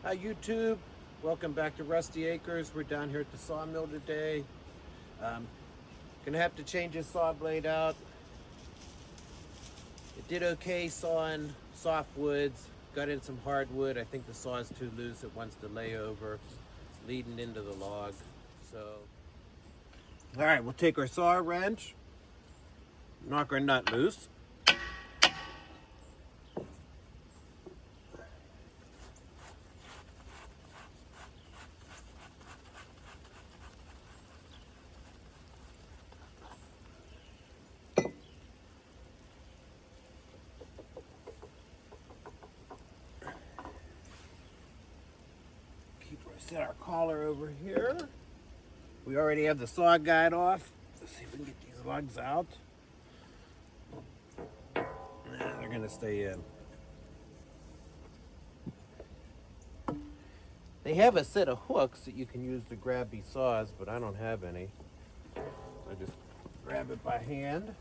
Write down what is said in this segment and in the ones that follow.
Hi YouTube, welcome back to Rusty Acres. We're down here at the sawmill today. Gonna have to change this saw blade out. It did okay sawing soft woods, got in some hardwood. I think the saw is too loose, it wants to lay over, leading into the log. So, all right, we'll take our saw wrench, knock our nut loose. Set our collar over here. We already have the saw guide off. Let's see if we can get these lugs out. Nah, they're gonna stay in. They have a set of hooks that you can use to grab these saws, but I don't have any. So I just grab it by hand.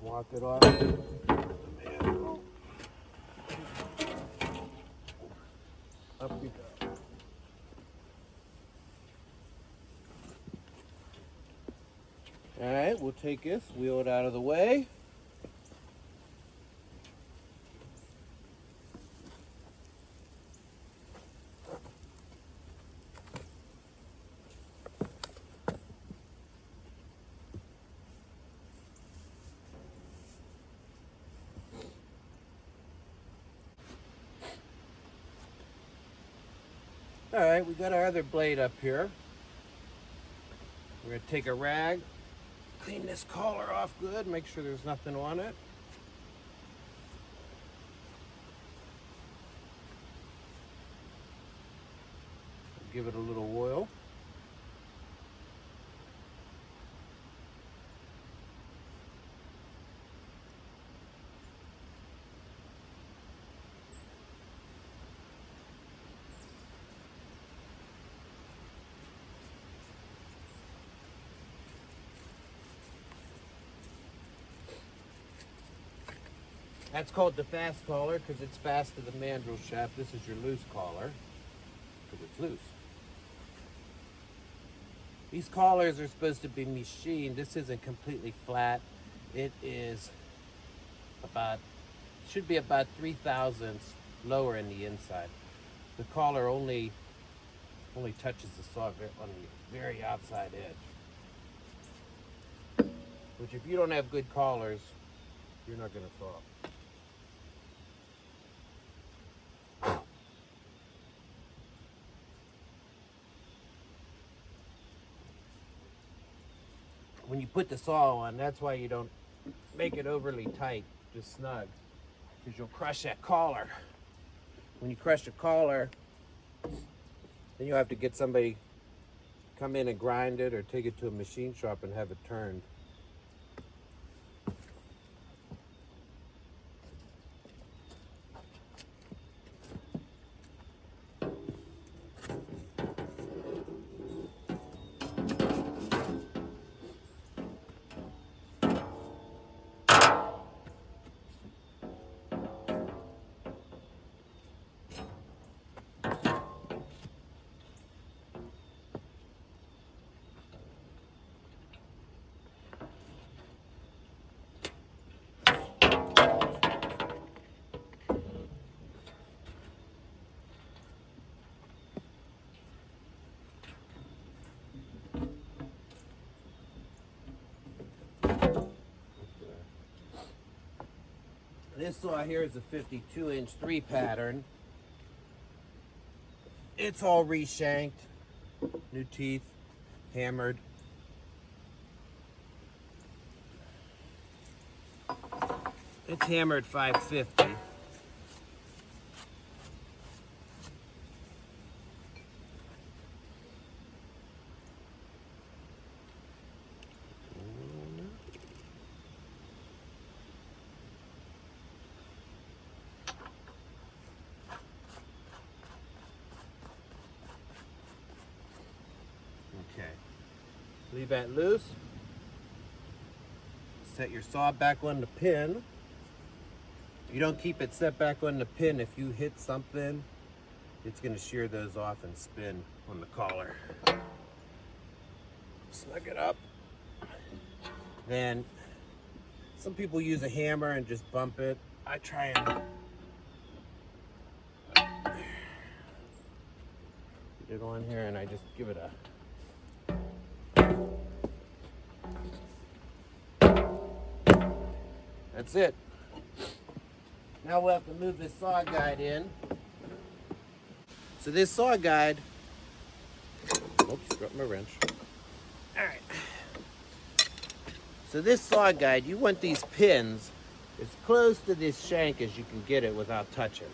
Walk it off. Up we go. All right, we'll take this, wheel it out of the way. All right, we got our other blade up here. We're gonna take a rag, clean this collar off good, make sure there's nothing on it. Give it a little oil. That's called the fast collar because it's fast to the mandrel shaft. This is your loose collar because it's loose. These collars are supposed to be machined. This isn't completely flat. It is about, should be about 3/1000 lower in the inside. The collar only touches the saw on the very outside edge. Which if you don't have good collars, you're not going to saw. When you put the saw on, that's why you don't make it overly tight, just snug, because you'll crush that collar. When you crush the collar, then you'll have to get somebody come in and grind it or take it to a machine shop and have it turned. This saw here is a 52-inch 3 pattern. It's all reshanked, new teeth, hammered. It's hammered 550. Okay, leave that loose. Set your saw back on the pin. You don't keep it set back on the pin. If you hit something, it's going to shear those off and spin on the collar. Snug it up. Then some people use a hammer and just bump it. I try and get it on here, and I just give it a that's it. Now we'll have to move this saw guide in. So this saw guide, oops, dropped my wrench. All right. So this saw guide, you want these pins as close to this shank as you can get it without touching.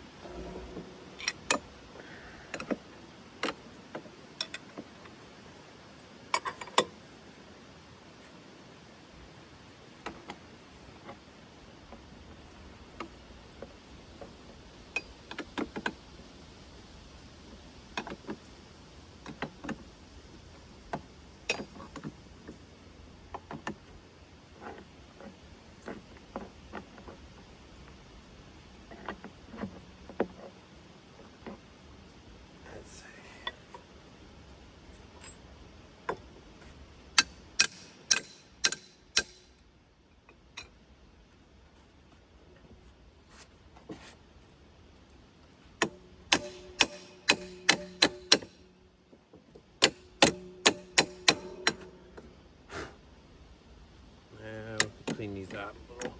Clean these up a little.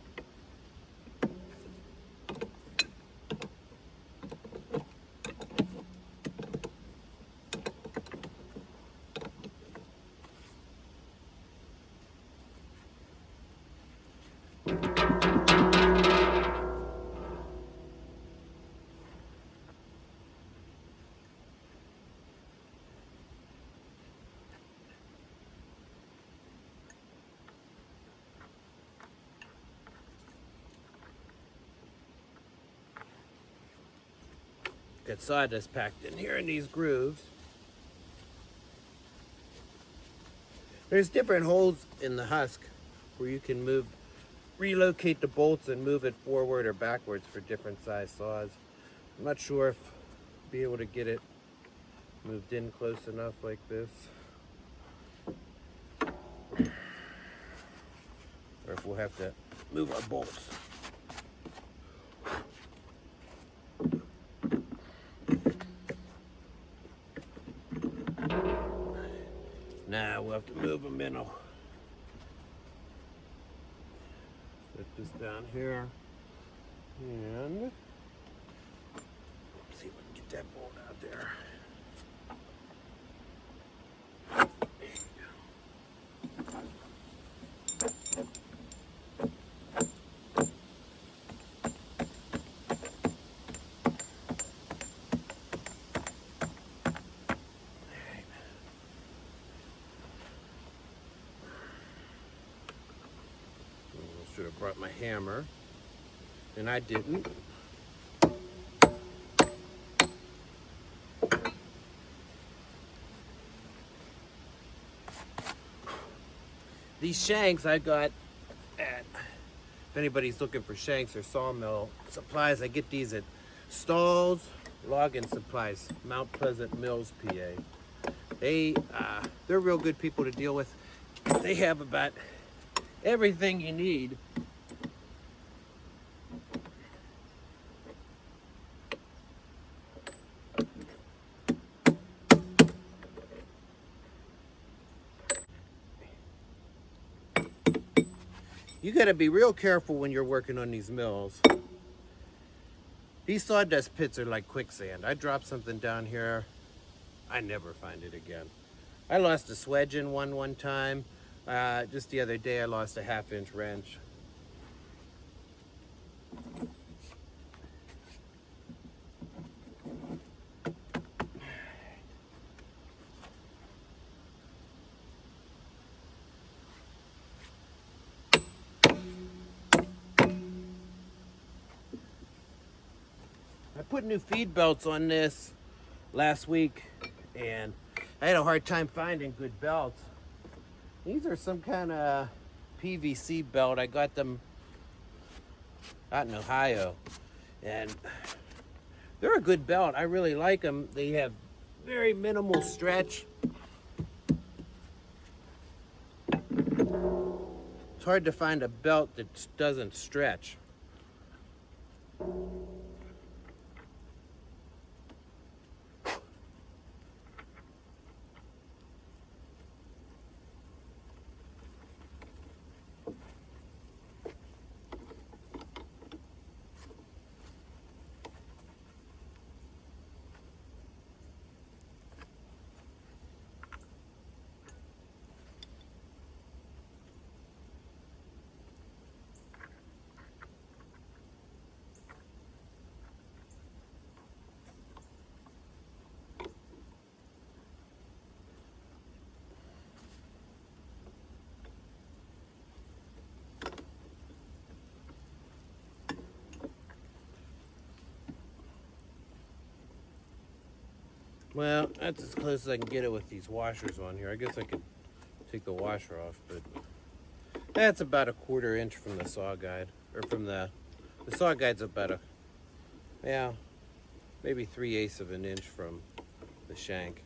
Got sawdust packed in here in these grooves. There's different holes in the husk where you can relocate the bolts and move it forward or backwards for different size saws. I'm not sure if I'll be able to get it moved in close enough like this, or if we'll have to move our bolts. Now we'll have to move them in. Set this down here. And see if we can get that bolt out there. Should have brought my hammer, and I didn't. These shanks I got at, if anybody's looking for shanks or sawmill supplies, I get these at Stalls Logging Supplies, Mount Pleasant Mills, PA. They're real good people to deal with. They have about everything you need. You got to be real careful when you're working on these mills. These sawdust pits are like quicksand. I drop something down here, I never find it again. I lost a swedge in one time. Just the other day I lost a 1/2-inch wrench. I put new feed belts on this last week, and I had a hard time finding good belts. These are some kind of PVC belt. I got them out in Ohio. And they're a good belt. I really like them. They have very minimal stretch. It's hard to find a belt that doesn't stretch. Well, that's as close as I can get it with these washers on here. I guess I could take the washer off, but that's about a 1/4 inch from the saw guide, or from the saw guide's about yeah, maybe 3/8 of an inch from the shank.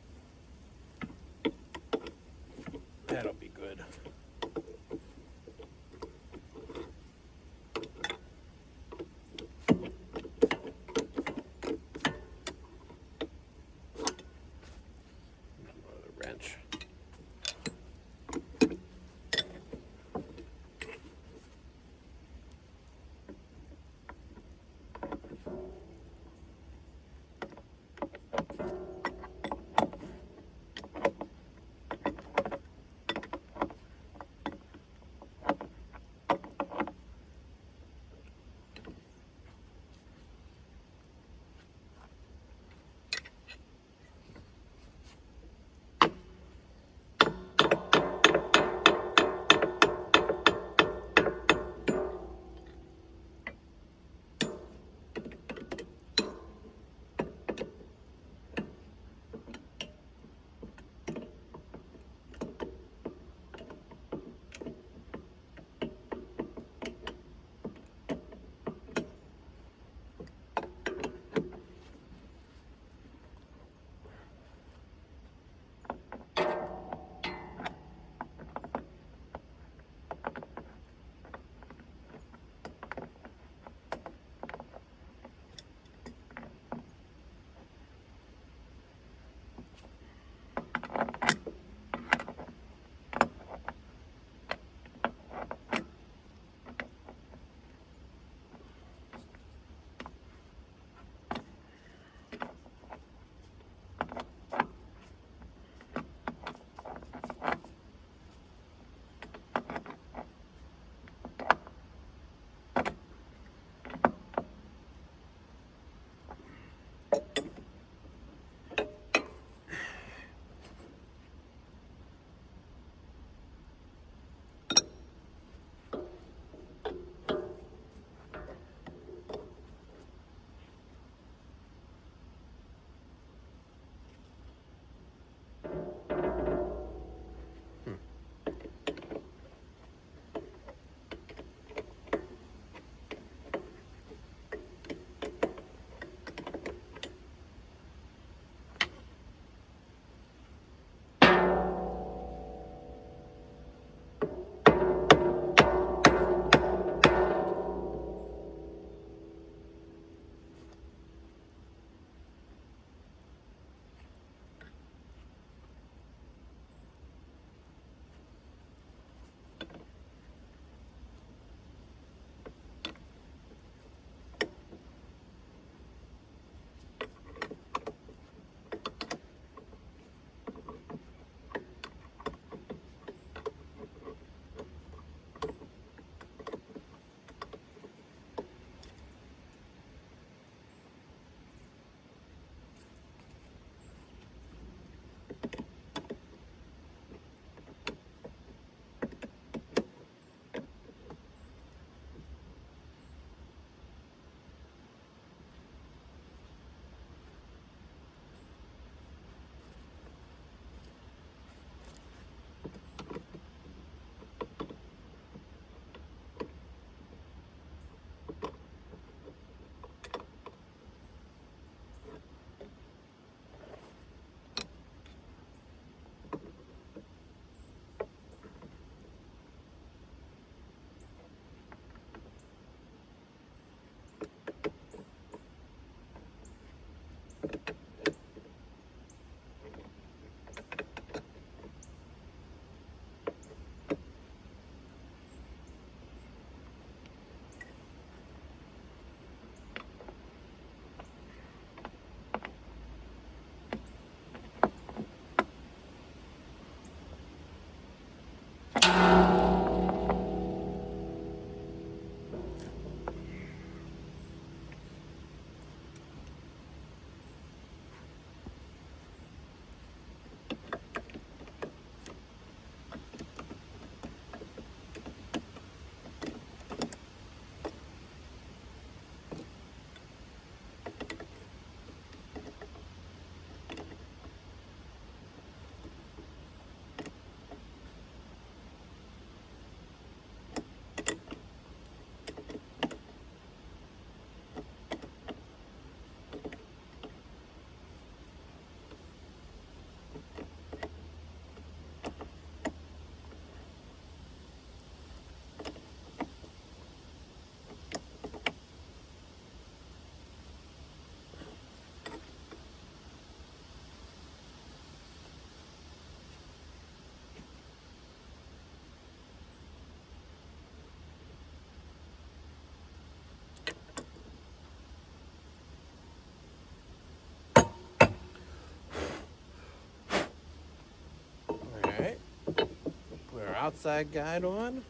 That'll be good. Wrench. outside guide on.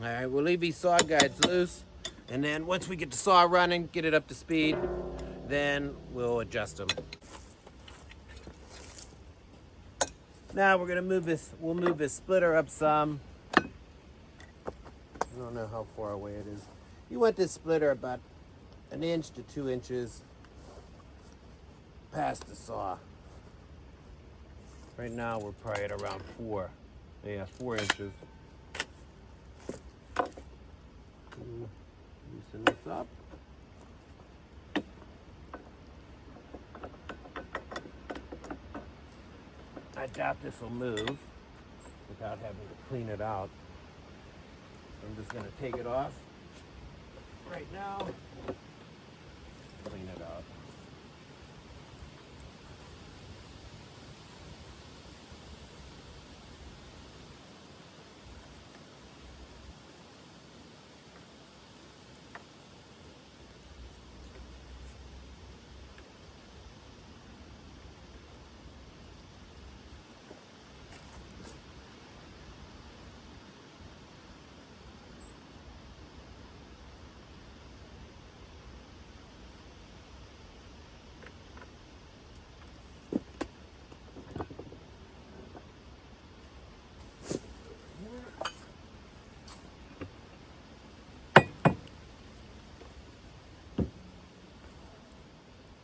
All right, we'll leave these saw guides loose, and then once we get the saw running, get it up to speed, then we'll adjust them. Now we're gonna move this, we'll move this splitter up some. I don't know how far away it is. You want this splitter about 1 inch to 2 inches past the saw. Right now we're probably at around 4. Yeah, 4 inches. Loosen this up. I doubt this will move without having to clean it out. I'm just going to take it off right now, clean it out.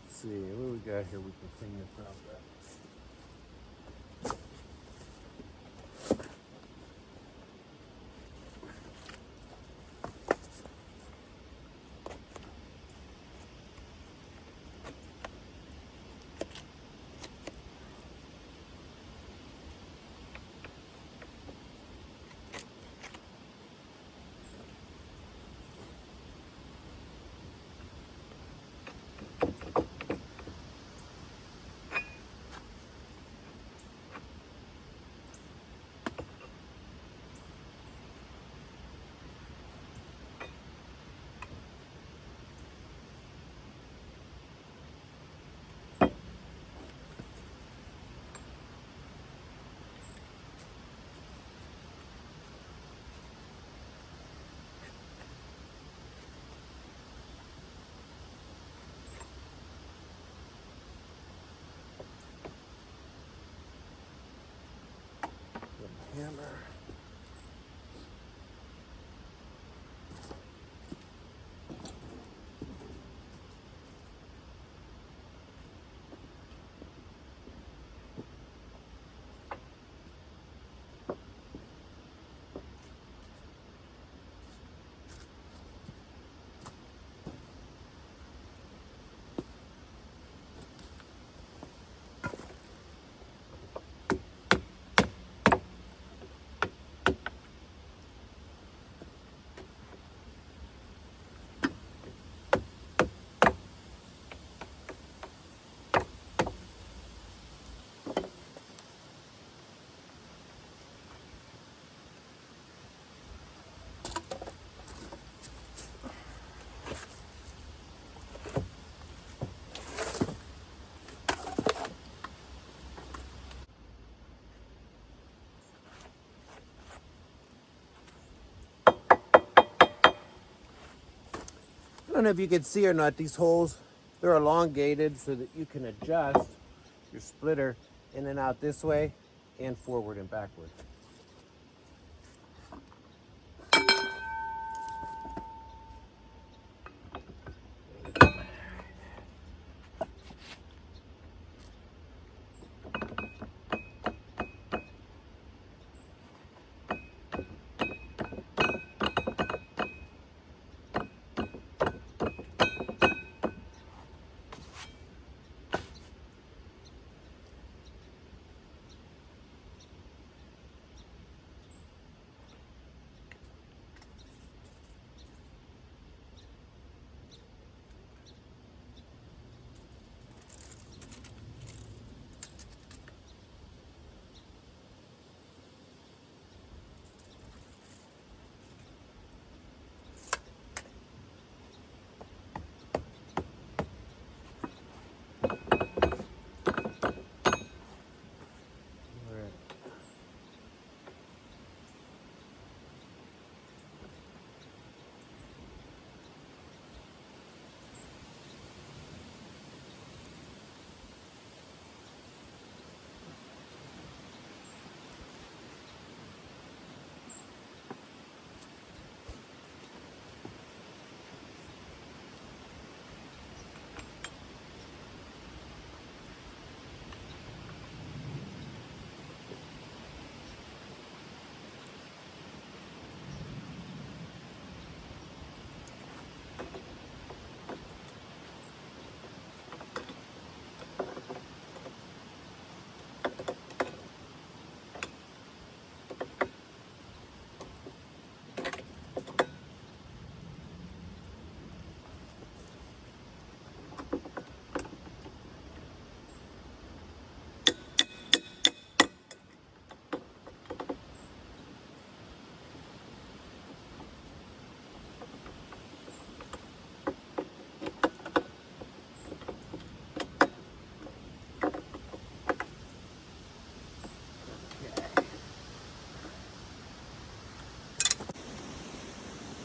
See what we got here. We can clean this up. Hammer. I don't know if you can see or not, these holes, they're elongated so that you can adjust your splitter in and out this way and forward and backward.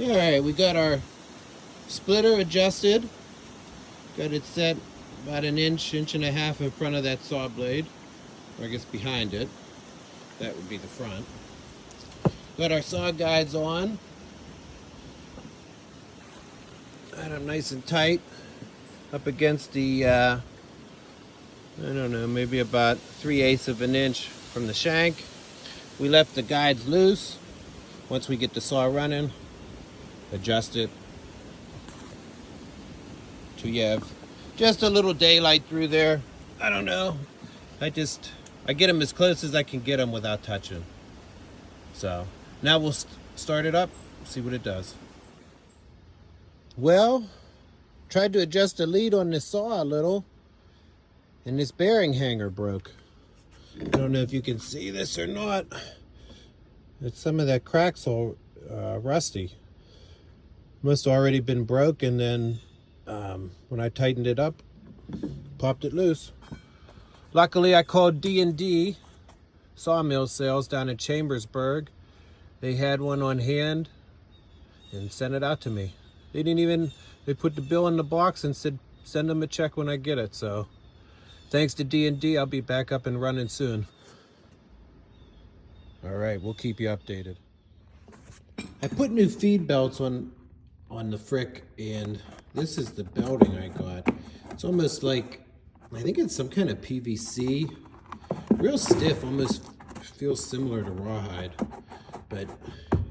All right, we got our splitter adjusted. Got it set about an inch, inch and a half in front of that saw blade, or I guess behind it. That would be the front. Got our saw guides on. Got them nice and tight up against the, I don't know, maybe about 3/8 of an inch from the shank. We left the guides loose. Once we get the saw running, adjust it to you have just a little daylight through there. I don't know. I get them as close as I can get them without touching. So now we'll start it up, see what it does. Well, tried to adjust the lead on this saw a little, and this bearing hanger broke. I don't know if you can see this or not. It's some of that crack's all rusty. Must have already been broke, and then when I tightened it up, popped it loose. Luckily, I called D&D sawmill sales down in Chambersburg. They had one on hand and sent it out to me. They put the bill in the box and said, send them a check when I get it. So thanks to D&D, I'll be back up and running soon. All right, we'll keep you updated. I put new feed belts on the Frick, and this is the belting I got. It's almost like, I think it's some kind of PVC. Real stiff, almost feels similar to rawhide, but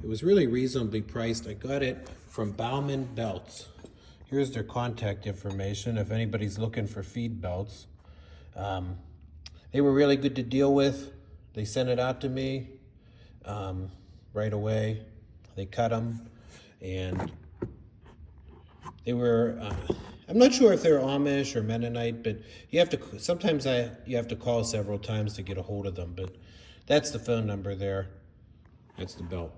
it was really reasonably priced. I got it from Bauman Belts. Here's their contact information if anybody's looking for feed belts. They were really good to deal with. They sent it out to me right away. They cut them, and they were, I'm not sure if they're Amish or Mennonite, but you have to, sometimes you have to call several times to get a hold of them, but that's the phone number there. That's the belt.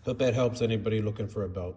Hope that helps anybody looking for a belt.